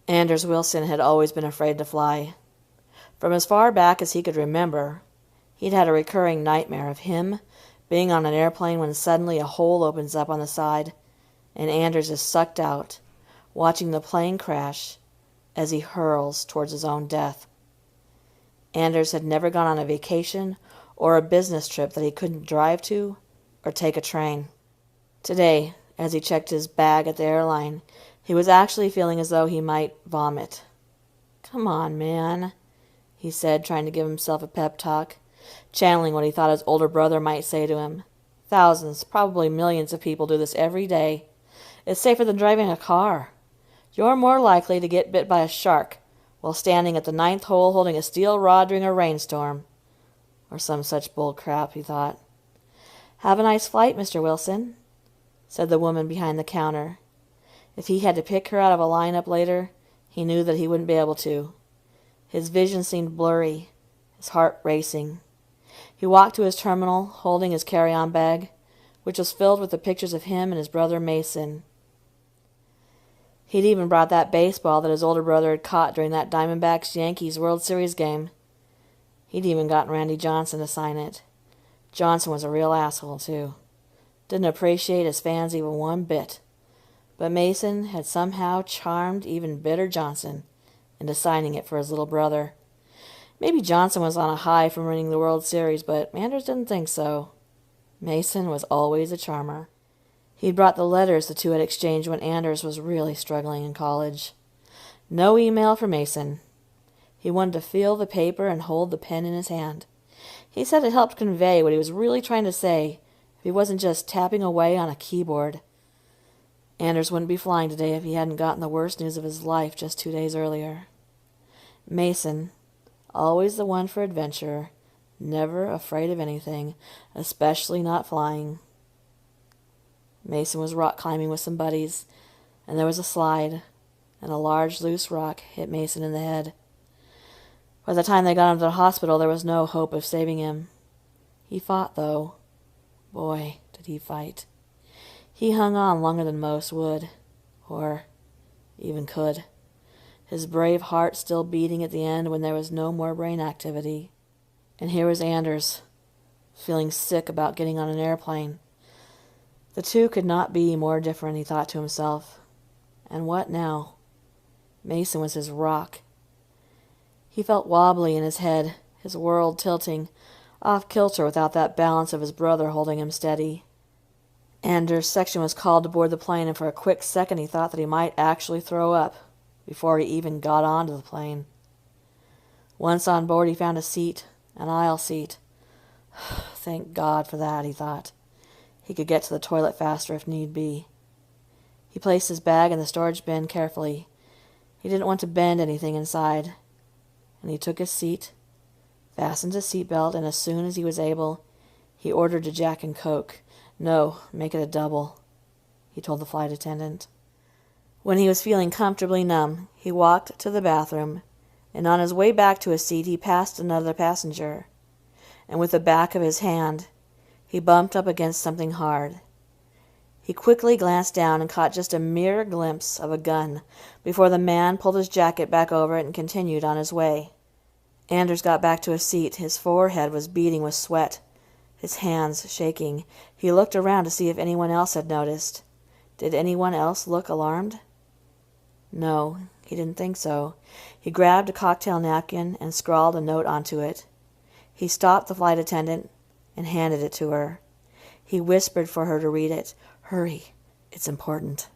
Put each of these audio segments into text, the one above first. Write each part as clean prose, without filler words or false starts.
Anders Wilson had always been afraid to fly. From as far back as he could remember, he'd had a recurring nightmare of him being on an airplane when suddenly a hole opens up on the side and Anders is sucked out, watching the plane crash as he hurls towards his own death. Anders had never gone on a vacation or a business trip that he couldn't drive to or take a train. Today, as he checked his bag at the airline, he was actually feeling as though he might vomit. "Come on, man," he said, trying to give himself a pep talk, channeling what he thought his older brother might say to him. "Thousands, probably millions of people do this every day. It's safer than driving a car. You're more likely to get bit by a shark while standing at the 9th hole holding a steel rod during a rainstorm." Or some such bull crap, he thought. "Have a nice flight, Mr. Wilson," said the woman behind the counter. If he had to pick her out of a lineup later, he knew that he wouldn't be able to. His vision seemed blurry, his heart racing. He walked to his terminal, holding his carry-on bag, which was filled with the pictures of him and his brother Mason. He'd even brought that baseball that his older brother had caught during that Diamondbacks-Yankees World Series game. He'd even gotten Randy Johnson to sign it. Johnson was a real asshole, too. Didn't appreciate his fans even one bit. But Mason had somehow charmed even bitter Johnson into signing it for his little brother. Maybe Johnson was on a high from winning the World Series, but Anders didn't think so. Mason was always a charmer. He'd brought the letters the two had exchanged when Anders was really struggling in college. No email from Mason. He wanted to feel the paper and hold the pen in his hand. He said it helped convey what he was really trying to say if he wasn't just tapping away on a keyboard. Anders wouldn't be flying today if he hadn't gotten the worst news of his life just 2 days earlier. Mason, always the one for adventure, never afraid of anything, especially not flying. Mason was rock climbing with some buddies, and there was a slide, and a large loose rock hit Mason in the head. By the time they got him to the hospital, there was no hope of saving him. He fought, though. Boy, did he fight. He hung on longer than most would, or even could. His brave heart still beating at the end when there was no more brain activity. And here was Anders, feeling sick about getting on an airplane. The two could not be more different, he thought to himself. And what now? Mason was his rock. He felt wobbly in his head, his world tilting, off kilter without that balance of his brother holding him steady. Anders' section was called to board the plane, and for a quick second he thought that he might actually throw up before he even got onto the plane. Once on board, he found a seat, an aisle seat. Thank God for that, he thought. He could get to the toilet faster if need be. He placed his bag in the storage bin carefully. He didn't want to bend anything inside. And he took his seat, fastened his seatbelt, and as soon as he was able, he ordered a Jack and Coke. "No, make it a double," he told the flight attendant. When he was feeling comfortably numb, he walked to the bathroom, and on his way back to his seat he passed another passenger, and with the back of his hand he bumped up against something hard. He quickly glanced down and caught just a mere glimpse of a gun before the man pulled his jacket back over it and continued on his way. Anders got back to his seat. His forehead was beading with sweat, his hands shaking. He looked around to see if anyone else had noticed. Did anyone else look alarmed? No, he didn't think so. He grabbed a cocktail napkin and scrawled a note onto it. He stopped the flight attendant and handed it to her. He whispered for her to read it. "Hurry, it's important."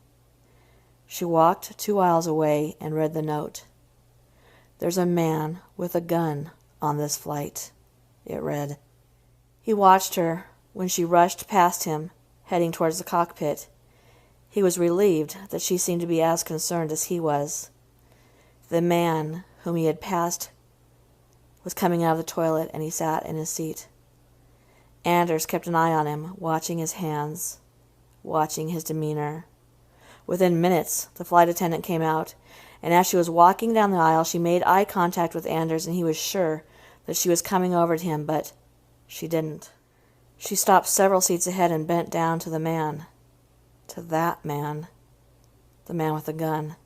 She walked 2 aisles away and read the note. "There's a man with a gun on this flight," it read. He watched her when she rushed past him, heading towards the cockpit. He was relieved that she seemed to be as concerned as he was. The man whom he had passed was coming out of the toilet, and he sat in his seat. Anders kept an eye on him, watching his hands, watching his demeanor. Within minutes, the flight attendant came out, and as she was walking down the aisle, she made eye contact with Anders, and he was sure that she was coming over to him, but she didn't. She stopped several seats ahead and bent down to the man. To that man. The man with the gun.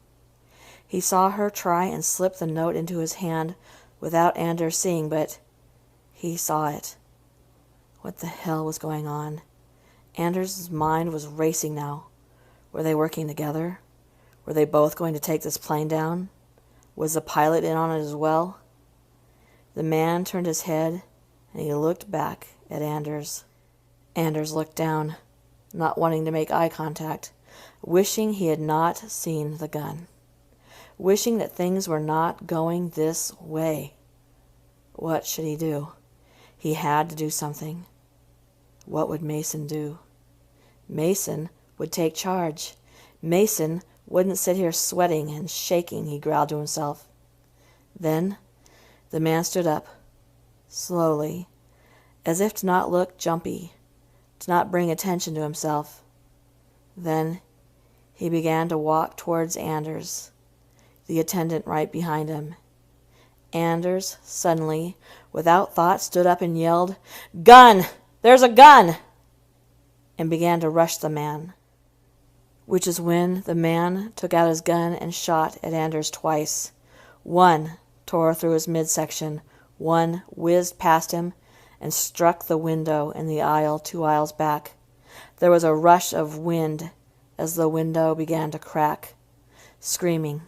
He saw her try and slip the note into his hand without Anders seeing, but he saw it. What the hell was going on? Anders' mind was racing now. Were they working together? Were they both going to take this plane down? Was the pilot in on it as well? The man turned his head, and he looked back at Anders. Anders looked down, not wanting to make eye contact, wishing he had not seen the gun, wishing that things were not going this way. What should he do? He had to do something. What would Mason do? Mason would take charge. Mason wouldn't sit here sweating and shaking, he growled to himself. Then the man stood up, slowly, as if to not look jumpy, to not bring attention to himself. Then he began to walk towards Anders, the attendant right behind him. Anders, suddenly, without thought, stood up and yelled, "Gun! There's a gun!" and began to rush the man, which is when the man took out his gun and shot at Anders twice. One tore through his midsection, one whizzed past him and struck the window in the aisle 2 aisles back. There was a rush of wind as the window began to crack. Screaming.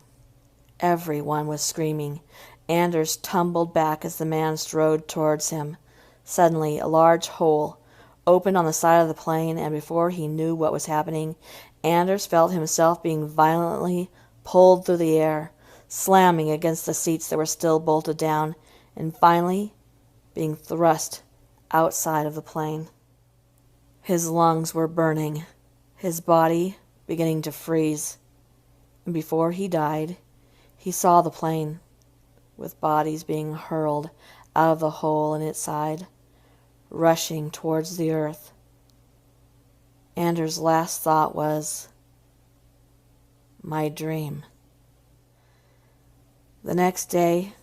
Everyone was screaming. Anders tumbled back as the man strode towards him. Suddenly, a large hole opened on the side of the plane, and before he knew what was happening, Anders felt himself being violently pulled through the air, slamming against the seats that were still bolted down, and finally being thrust outside of the plane. His lungs were burning, his body beginning to freeze, and before he died, he saw the plane, with bodies being hurled out of the hole in its side, rushing towards the earth. Anders' last thought was, "My dream." The next day,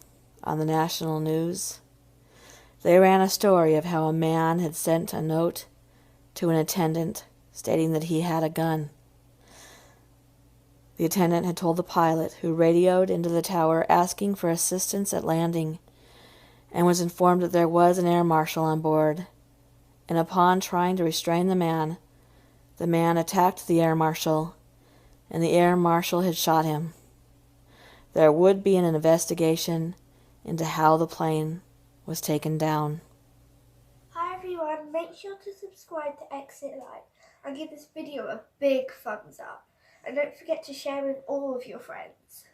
on the national news, they ran a story of how a man had sent a note to an attendant stating that he had a gun. The attendant had told the pilot, who radioed into the tower asking for assistance at landing, and was informed that there was an air marshal on board, and upon trying to restrain the man attacked the air marshal, and the air marshal had shot him. There would be an investigation into how the plane was taken down. Hi everyone, make sure to subscribe to Exit Live and give this video a big thumbs up. And don't forget to share with all of your friends.